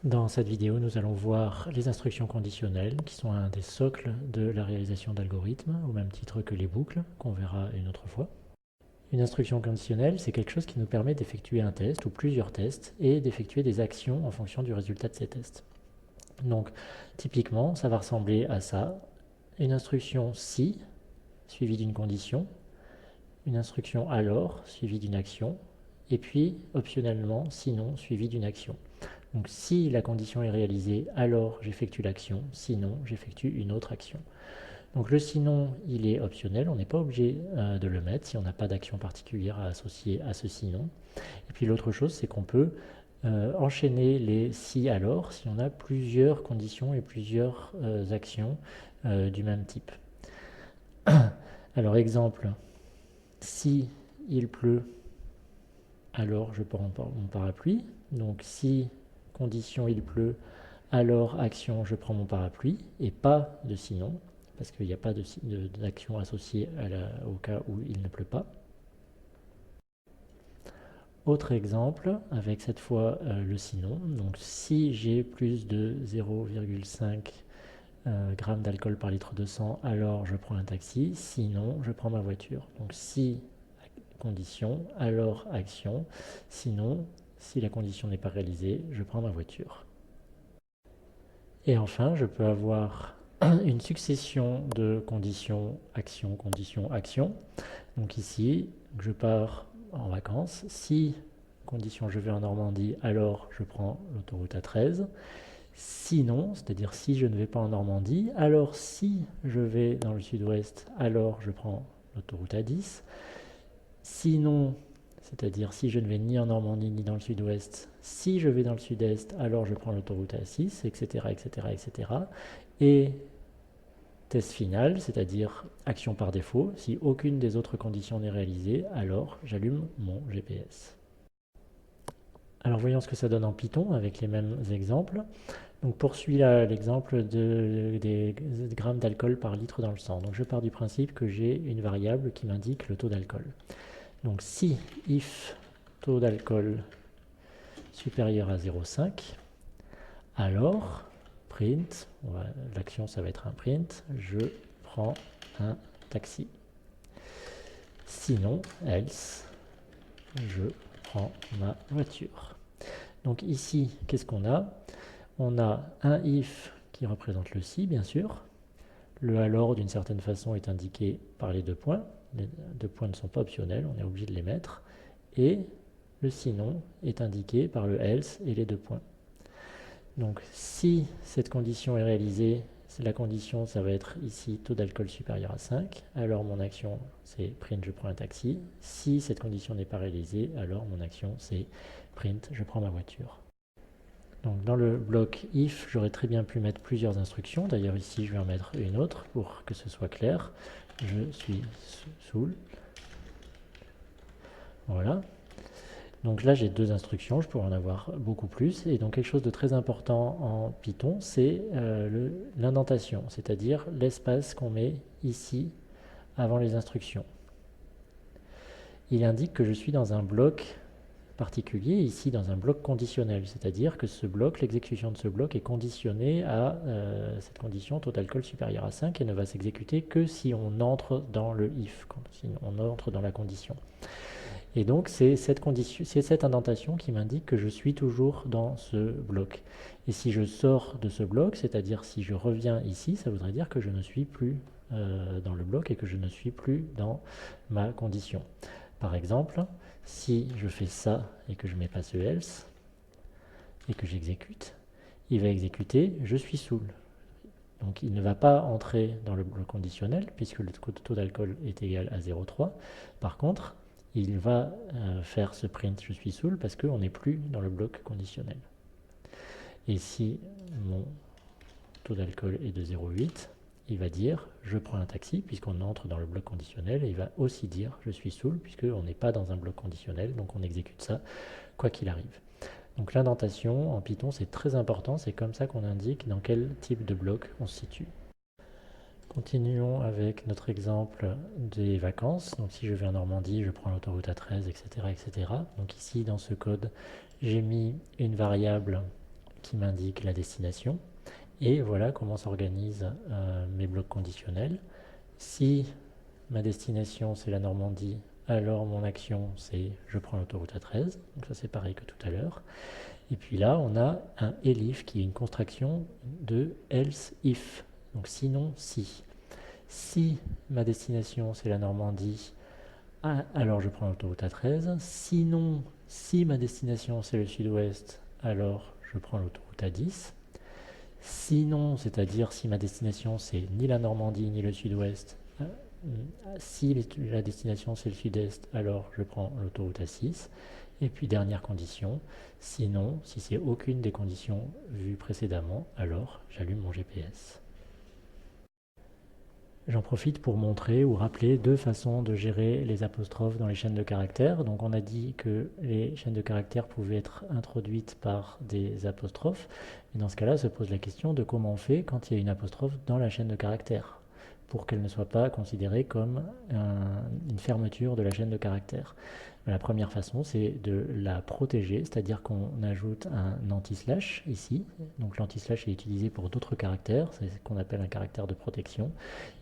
Dans cette vidéo, nous allons voir les instructions conditionnelles qui sont un des socles de la réalisation d'algorithmes, au même titre que les boucles, qu'on verra une autre fois. Une instruction conditionnelle, c'est quelque chose qui nous permet d'effectuer un test ou plusieurs tests et d'effectuer des actions en fonction du résultat de ces tests. Donc, typiquement, ça va ressembler à ça. Une instruction si suivie d'une condition, une instruction alors suivie d'une action, et puis optionnellement sinon suivie d'une action. Donc si la condition est réalisée, alors j'effectue l'action, sinon j'effectue une autre action. Donc le sinon, il est optionnel, on n'est pas obligé de le mettre si on n'a pas d'action particulière à associer à ce sinon. Et puis l'autre chose, c'est qu'on peut enchaîner les si alors si on a plusieurs conditions et plusieurs actions du même type. Alors exemple, si il pleut, alors je prends mon parapluie. Donc si condition il pleut, alors action je prends mon parapluie, et pas de sinon, parce qu'il n'y a pas d'action associée au cas où il ne pleut pas. Autre exemple, avec cette fois le sinon. Donc si j'ai plus de 0,5 g d'alcool par litre de sang, alors je prends un taxi, sinon je prends ma voiture. Donc si condition, alors action, sinon si la condition n'est pas réalisée, je prends ma voiture. Et enfin, je peux avoir une succession de conditions, action, condition, action. Donc ici, je pars en vacances. Si, condition, je vais en Normandie, alors je prends l'autoroute A13. Sinon, c'est-à-dire si je ne vais pas en Normandie, alors si je vais dans le sud-ouest, alors je prends l'autoroute A10. Sinon, c'est-à-dire si je ne vais ni en Normandie ni dans le sud-ouest, si je vais dans le sud-est, alors je prends l'autoroute A6, etc., etc., etc. Et test final, c'est-à-dire action par défaut, si aucune des autres conditions n'est réalisée, alors j'allume mon GPS. Alors voyons ce que ça donne en Python avec les mêmes exemples. Donc poursuis l'exemple des grammes d'alcool par litre dans le sang. Donc je pars du principe que j'ai une variable qui m'indique le taux d'alcool. Donc si if taux d'alcool supérieur à 0,5, alors print, l'action ça va être un print, je prends un taxi. Sinon, else, je prends ma voiture. Donc ici, qu'est-ce qu'on a? On a un if qui représente le si, bien sûr. Le alors, d'une certaine façon, est indiqué par les deux points. Les deux points ne sont pas optionnels, on est obligé de les mettre. Et le sinon est indiqué par le else et les deux points. Donc si cette condition est réalisée, la condition ça va être ici taux d'alcool supérieur à 5, alors mon action c'est print je prends un taxi. Si cette condition n'est pas réalisée, alors mon action c'est print je prends ma voiture. Donc dans le bloc if, j'aurais très bien pu mettre plusieurs instructions. D'ailleurs ici je vais en mettre une autre pour que ce soit clair. Je suis saoul. Voilà. Donc là, j'ai deux instructions, je pourrais en avoir beaucoup plus. Et donc quelque chose de très important en Python, c'est l'indentation, c'est-à-dire l'espace qu'on met ici avant les instructions. Il indique que je suis dans un bloc particulier, ici dans un bloc conditionnel, c'est-à-dire que ce bloc, l'exécution de ce bloc est conditionnée à cette condition taux d'alcool supérieur à 5 et ne va s'exécuter que si on entre dans le if, si on entre dans la condition. Et donc c'est cette indentation qui m'indique que je suis toujours dans ce bloc. Et si je sors de ce bloc, c'est-à-dire si je reviens ici, ça voudrait dire que je ne suis plus dans le bloc et que je ne suis plus dans ma condition. Par exemple, si je fais ça et que je mets pas ce else et que j'exécute, il va exécuter je suis saoul. Donc il ne va pas entrer dans le bloc conditionnel puisque le taux d'alcool est égal à 0,3. Par contre, il va faire ce print je suis saoul parce qu'on n'est plus dans le bloc conditionnel. Et si mon taux d'alcool est de 0,8, il va dire je prends un taxi puisqu'on entre dans le bloc conditionnel et il va aussi dire je suis saoul puisqu'on n'est pas dans un bloc conditionnel, donc on exécute ça quoi qu'il arrive. Donc l'indentation en Python c'est très important, c'est comme ça qu'on indique dans quel type de bloc on se situe. Continuons avec notre exemple des vacances. Donc si je vais en Normandie, je prends l'autoroute A13, etc., etc. Donc ici, dans ce code, j'ai mis une variable qui m'indique la destination. Et voilà comment s'organisent mes blocs conditionnels. Si ma destination c'est la Normandie, alors mon action c'est je prends l'autoroute A13, donc ça c'est pareil que tout à l'heure. Et puis là on a un elif qui est une contraction de else if, donc sinon si. Si ma destination c'est la Normandie, alors je prends l'autoroute A13, sinon si ma destination c'est le sud-ouest, alors je prends l'autoroute A10. Sinon, c'est-à-dire si ma destination c'est ni la Normandie ni le sud-ouest, si la destination c'est le sud-est, alors je prends l'autoroute A6. Et puis dernière condition, sinon, si c'est aucune des conditions vues précédemment, alors j'allume mon GPS. J'en profite pour montrer ou rappeler deux façons de gérer les apostrophes dans les chaînes de caractères. Donc on a dit que les chaînes de caractères pouvaient être introduites par des apostrophes. Et dans ce cas-là, se pose la question de comment on fait quand il y a une apostrophe dans la chaîne de caractères pour qu'elle ne soit pas considérée comme une fermeture de la chaîne de caractères. La première façon, c'est de la protéger, c'est-à-dire qu'on ajoute un anti-slash ici. Donc l'anti-slash est utilisé pour d'autres caractères, c'est ce qu'on appelle un caractère de protection.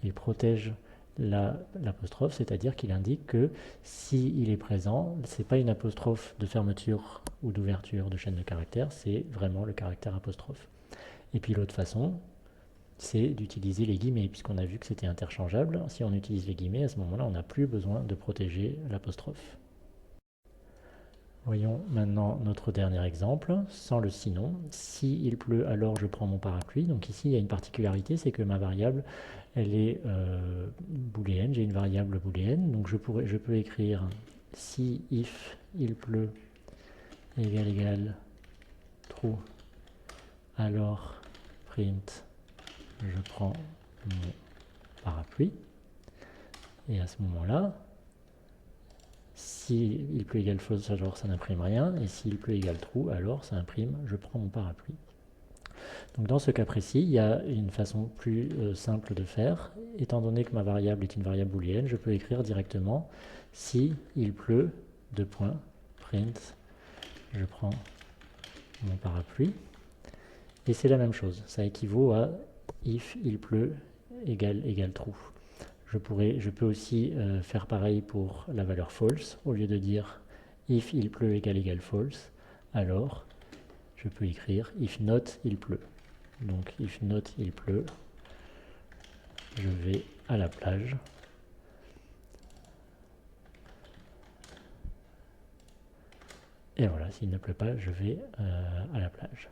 Il protège l'apostrophe, c'est-à-dire qu'il indique que s'il est présent, ce n'est pas une apostrophe de fermeture ou d'ouverture de chaîne de caractères, c'est vraiment le caractère apostrophe. Et puis l'autre façon, c'est d'utiliser les guillemets, puisqu'on a vu que c'était interchangeable. Si on utilise les guillemets, à ce moment-là, on n'a plus besoin de protéger l'apostrophe. Voyons maintenant notre dernier exemple, sans le sinon. Si il pleut, alors je prends mon parapluie. Donc ici, il y a une particularité, c'est que ma variable, elle est booléenne, j'ai une variable booléenne. Donc je peux écrire si if il pleut égal true, alors print je prends mon parapluie. Et à ce moment-là, si il pleut égal false, alors ça n'imprime rien. Et s'il pleut égal true, alors ça imprime je prends mon parapluie. Donc dans ce cas précis, il y a une façon plus simple de faire. Étant donné que ma variable est une variable booléenne, je peux écrire directement si il pleut, print, je prends mon parapluie. Et c'est la même chose, ça équivaut à if il pleut égal true. Je peux aussi faire pareil pour la valeur false. Au lieu de dire if il pleut égal false, alors je peux écrire if not il pleut. Donc if not il pleut, je vais à la plage. Et voilà, s'il ne pleut pas, je vais à la plage.